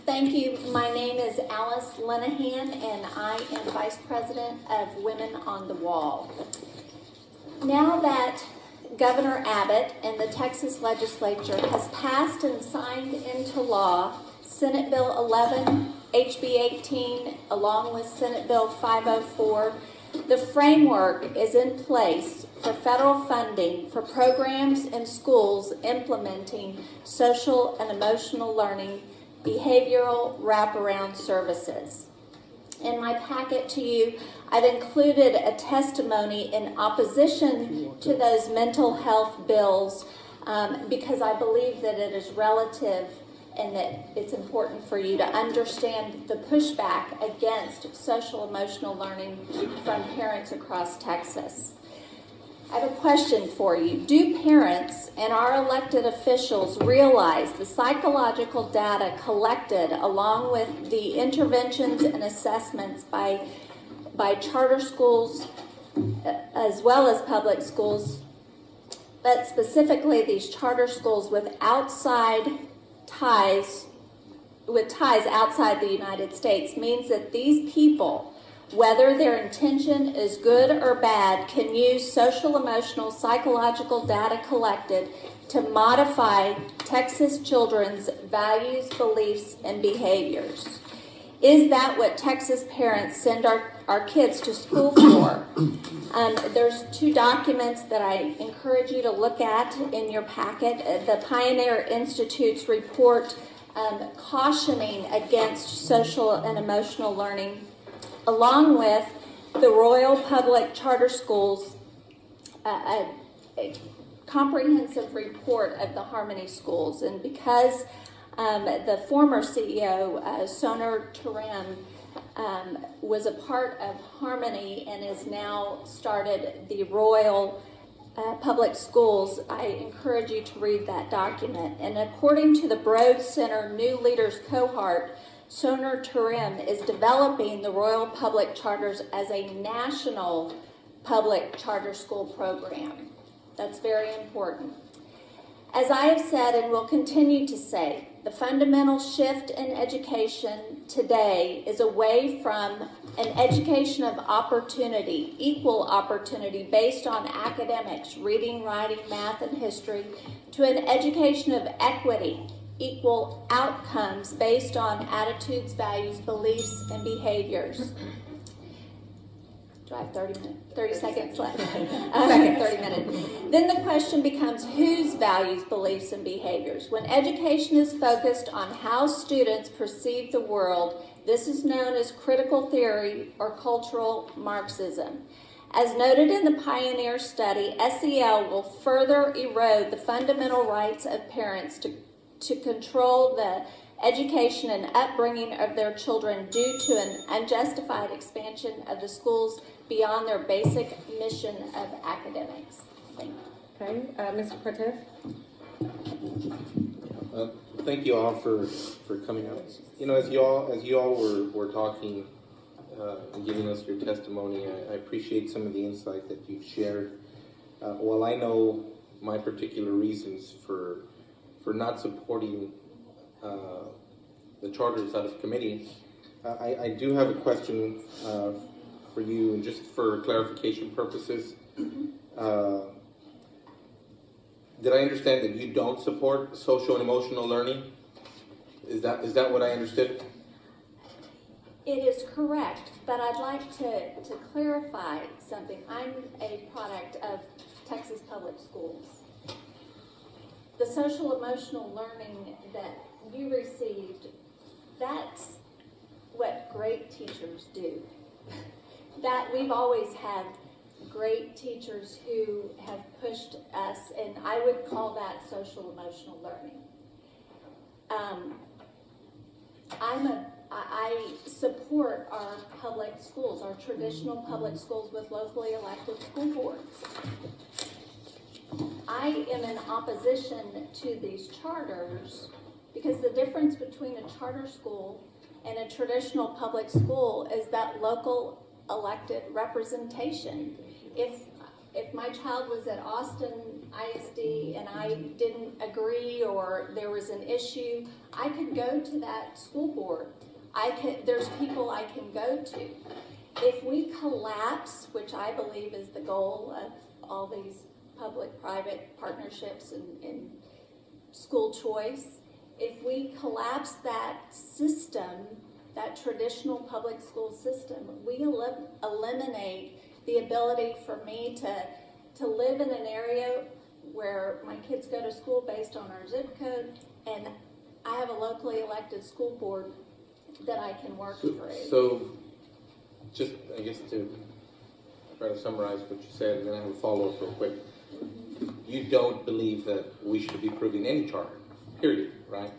Thank you. My name is Alice Linahan, and I am Vice President of Women on the Wall. Now that Governor Abbott and the Texas legislature has passed and signed into law Senate Bill 11, HB 18, along with Senate Bill 504, the framework is in place for federal funding for programs in schools implementing social and emotional learning behavioral wraparound services. In my packet to you, I've included a testimony in opposition to those mental health bills because I believe that it is relative and that it's important for you to understand the pushback against social emotional learning from parents across Texas. I have a question for you. Do parents and our elected officials realize the psychological data collected along with the interventions and assessments by charter schools as well as public schools, but specifically these charter schools with ties outside the United States means that these people, whether their intention is good or bad, can use social, emotional, psychological data collected to modify Texas children's values, beliefs, and behaviors. Is that what Texas parents send our kids to school for? There's two documents that I encourage you to look at in your packet. The Pioneer Institute's report cautioning against social and emotional learning, along with the Royal Public Charter Schools, a comprehensive report of the Harmony Schools. And because the former CEO, Soner Turim, was a part of Harmony and has now started the Royal Public Schools, I encourage you to read that document. And according to the Broad Center New Leaders Cohort, Soner Turim is developing the Royal Public Charters as a national public charter school program. That's very important. As I have said and will continue to say, the fundamental shift in education today is away from an education of opportunity, equal opportunity based on academics, reading, writing, math, and history, to an education of equity, equal outcomes based on attitudes, values, beliefs, and behaviors. Do I have 30 seconds left? 30 minutes. Then the question becomes whose values, beliefs, and behaviors? When education is focused on how students perceive the world, this is known as critical theory or cultural Marxism. As noted in the Pioneer study, SEL will further erode the fundamental rights of parents to control the education and upbringing of their children due to an unjustified expansion of the schools beyond their basic mission of academics. Thank you. Okay, Mr. Cortez. Thank you all for coming out. You know, as you all were talking and giving us your testimony, I appreciate some of the insight that you've shared. While I know my particular reasons for not supporting the charters out of committee, I do have a question for you, and just for clarification purposes. Did I understand that you don't support social and emotional learning? Is that what I understood? It is correct, but I'd like to clarify something. I'm a product of Texas Public Schools. The social emotional learning that you received, that's what great teachers do. That we've always had great teachers who have pushed us, and I would call that social emotional learning. I support our public schools, our traditional public schools with locally elected school boards. I am in opposition to these charters because the difference between a charter school and a traditional public school is that local elected representation. If my child was at Austin ISD and I didn't agree or there was an issue, I could go to that school board. There's people I can go to. If we collapse, which I believe is the goal of all these public-private partnerships and school choice, if we collapse that system, that traditional public school system, we eliminate the ability for me to live in an area where my kids go to school based on our zip code, and I have a locally elected school board that I can work through. So, just, I guess, to try to summarize what you said, and then I have a follow-up real quick. You don't believe that we should be approving any charter, period, right?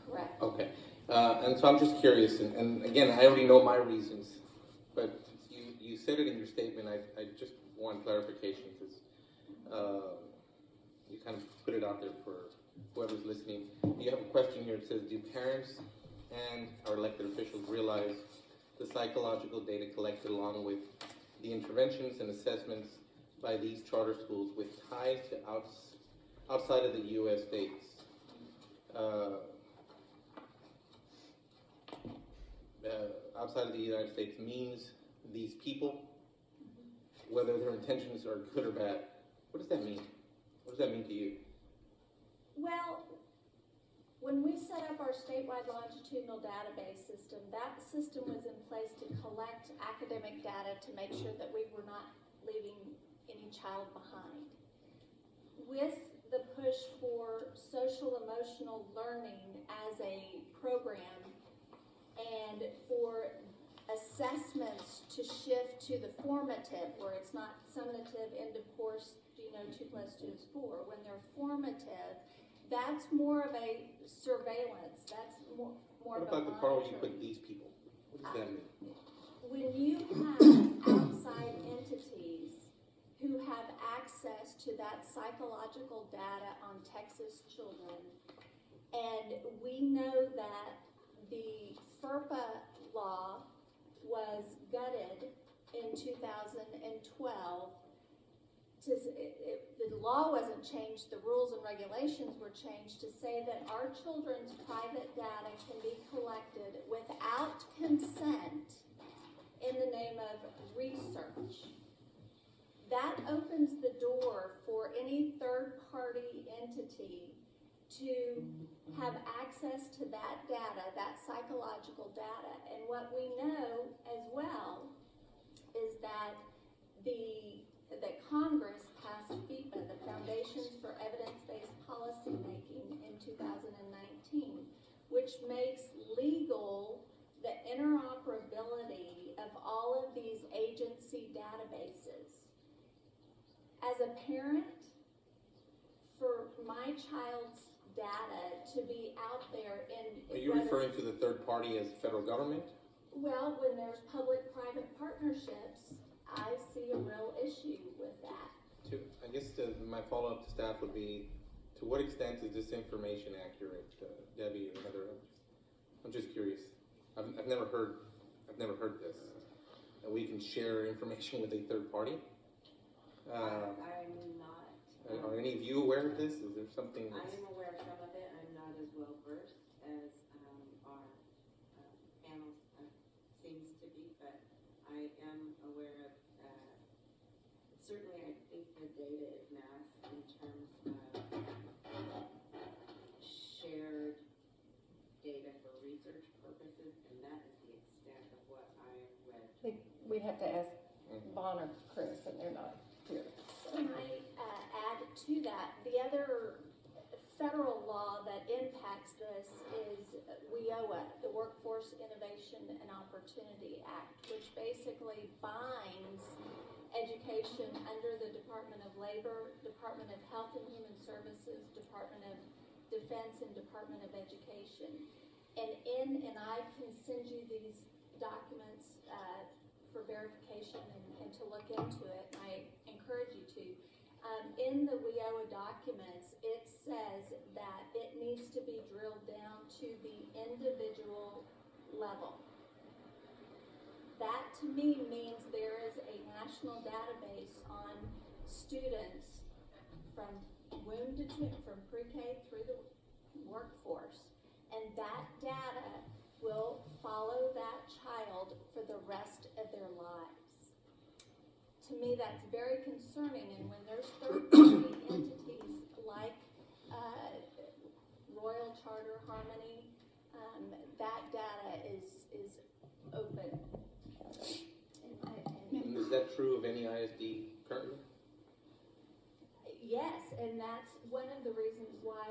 Correct. Okay. And so I'm just curious, and again, I already know my reasons, but you said it in your statement. I just want clarification because you kind of put it out there for whoever's listening. You have a question here. It says, do parents and our elected officials realize the psychological data collected along with the interventions and assessments by these charter schools with ties to outside of the U.S. states? Outside of the United States means these people, whether their intentions are good or bad. What does that mean? What does that mean to you? Well, when we set up our statewide longitudinal database system, that system was in place to collect academic data to make sure that we were not leaving any child behind. With the push for social emotional learning as a program and for assessments to shift to the formative, where it's not summative, end of course, 2 + 2 is 4. When they're formative, that's more of a surveillance. That's more What of a about the part where you monitoring. put these people? What does that mean? When you have outside entities who have access to that psychological data on Texas children, and we know that the FERPA law was gutted in 2012. The law wasn't changed, the rules and regulations were changed to say that our children's private data can be collected without consent in the name of research. That opens the door for any third-party entity to have access to that data, that psychological data. And what we know as well is that Congress passed FEPA, the Foundations for Evidence-Based Policymaking, in 2019, which makes legal the interoperability of all of these agency databases. As a parent, for my child's data to be out there in... Are you referring to the third party as federal government? Well, when there's public-private partnerships, I see a real issue with that. I guess my follow-up to staff would be, to what extent is this information accurate, Debbie or Heather? I'm just curious. I've never heard this. That we can share information with a third party. I'm not. Are any of you aware of this? Is there something I that's... am aware of some of it. I'm not as well versed as our panel seems to be, but I am aware of, certainly I think the data is masked in terms of shared data for research purposes, and that is the extent of what I have read. We'd have to ask Vaughn or Chris, and they're not here. Can I add to that? The other federal law that impacts this is WIOA, the Workforce Innovation and Opportunity Act, which basically binds education under the Department of Labor, Department of Health and Human Services, Department of Defense, and Department of Education. And I can send you these documents for verification and to look into it. I encourage you to. In the WIOA documents, it says that it needs to be drilled down to the individual level. That to me means there is a national database on students from womb to tomb, from pre-K through the workforce. And that data will follow that child for the rest of their lives. To me, that's very concerning, and when there's third-party entities like Royal Charter Harmony, that data is open. In my opinion. And is that true of any ISD currently? Yes, and that's one of the reasons why,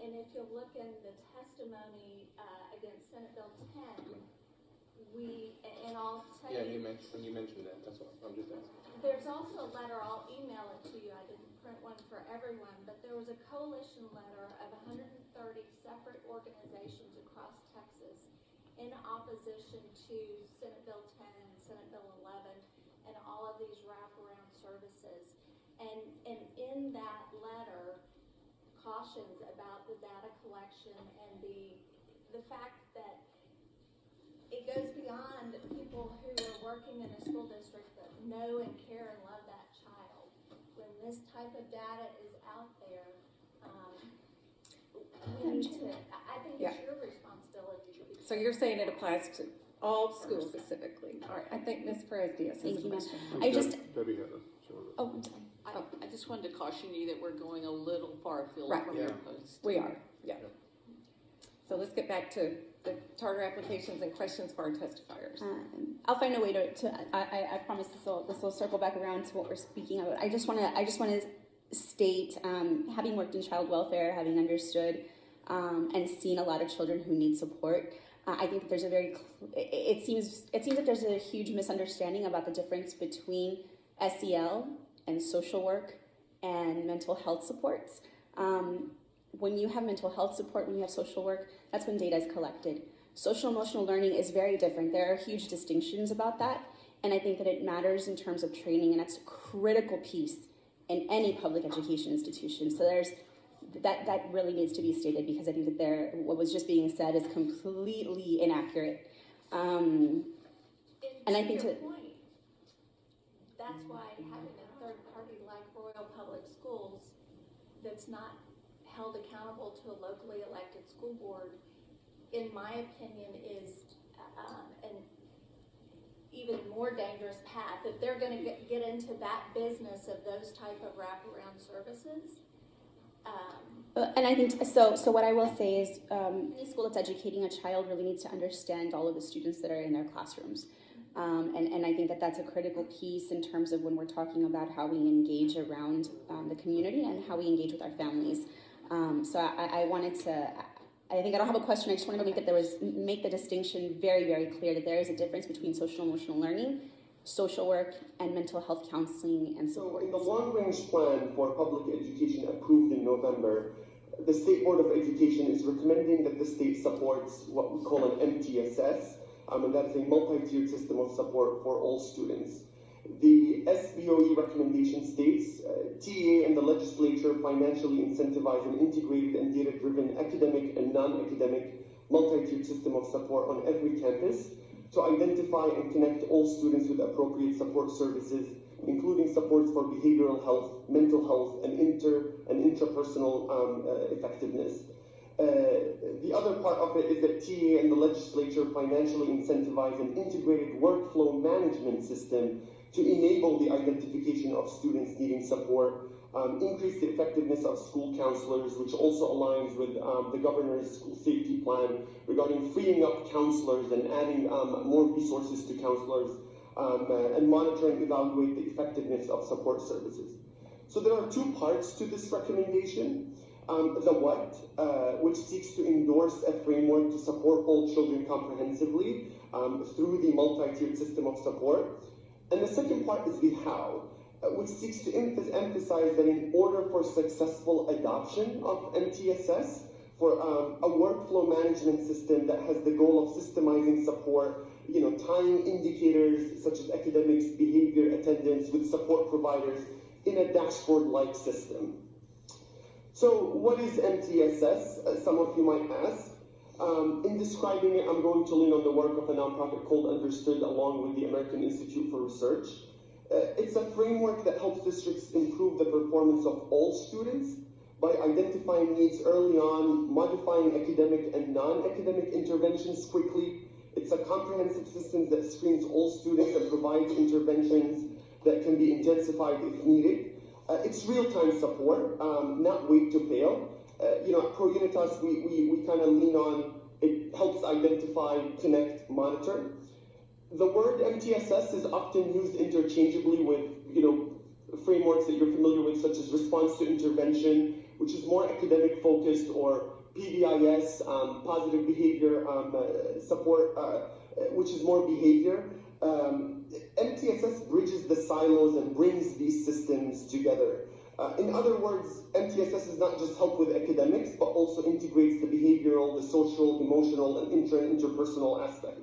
and if you look in the testimony against Senate Bill 10, and I'll tell Yeah, you, when you mentioned that, that's what I'm just asking. there's also a letter, I'll email it to you, I didn't print one for everyone, but there was a coalition letter of 130 separate organizations across Texas in opposition to Senate Bill 10 and Senate Bill 11 and all of these wraparound services. And in that letter, cautions about the data collection and the fact that it goes beyond people who are working in a school district that know and care and love that child. When this type of data is out there, we need to, I think it's your responsibility to be. So you're saying it applies to all schools specifically? All right, I think Ms. Perez-Diaz has a Thank you, ma'am. question. I just, Debbie had a. Oh, I'm sorry. I just wanted to caution you that we're going a little far afield Right. from your post. We are, yeah. So let's get back to the charter applications and questions for our testifiers. I'll find a way I promise this will circle back around to what we're speaking about. I just want to state, having worked in child welfare, having understood and seen a lot of children who need support, I think there's it seems like there's a huge misunderstanding about the difference between SEL and social work and mental health supports. When you have mental health support, when you have social work, that's when data is collected. Social emotional learning is very different. There are huge distinctions about that, and I think that it matters in terms of training, and that's a critical piece in any public education institution. So there's that really needs to be stated, because I think that what was just being said is completely inaccurate. And I think your point, that's why having a third party like Royal Public Schools that's not held accountable to a locally elected school board, in my opinion, is an even more dangerous path. If they're going to get into that business of those type of wraparound services. And I think so. What I will say is, any school that's educating a child really needs to understand all of the students that are in their classrooms, and I think that that's a critical piece in terms of when we're talking about how we engage around the community and how we engage with our families. So I wanted to. I think I don't have a question. I just wanted to make the distinction very, very clear that there is a difference between social emotional learning, social work, and mental health counseling and support. So in the long-range plan for public education approved in November, the State Board of Education is recommending that the state supports what we call an MTSS, and that is a multi-tiered system of support for all students. The SBOE recommendation states, TA and the legislature financially incentivize an integrated and data-driven academic and non-academic multi-tiered system of support on every campus to identify and connect all students with appropriate support services, including supports for behavioral health, mental health, and intrapersonal effectiveness. The other part of it is that TA and the legislature financially incentivize an integrated workflow management system to enable the identification of students needing support, increase the effectiveness of school counselors, which also aligns with the governor's school safety plan regarding freeing up counselors and adding more resources to counselors, and monitor and evaluate the effectiveness of support services. So there are two parts to this recommendation. The what, which seeks to endorse a framework to support all children comprehensively through the multi-tiered system of support. And the second part is the how, which seeks to emphasize that in order for successful adoption of MTSS, for a workflow management system that has the goal of systemizing support, tying indicators such as academics, behavior, attendance with support providers in a dashboard-like system. So what is MTSS? Some of you might ask. In describing it, I'm going to lean on the work of a nonprofit called Understood, along with the American Institute for Research. It's a framework that helps districts improve the performance of all students by identifying needs early on, modifying academic and non-academic interventions quickly. It's a comprehensive system that screens all students and provides interventions that can be intensified if needed. It's real-time support, not wait to fail. At Pro Unitas, we kind of lean on, it helps identify, connect, monitor. The word MTSS is often used interchangeably with, frameworks that you're familiar with, such as response to intervention, which is more academic focused, or PBIS, positive behavior support, which is more behavior. MTSS bridges the silos and brings these systems together. In other words, MTSS is not just help with academics, but also integrates the behavioral, the social, emotional, and interpersonal aspects.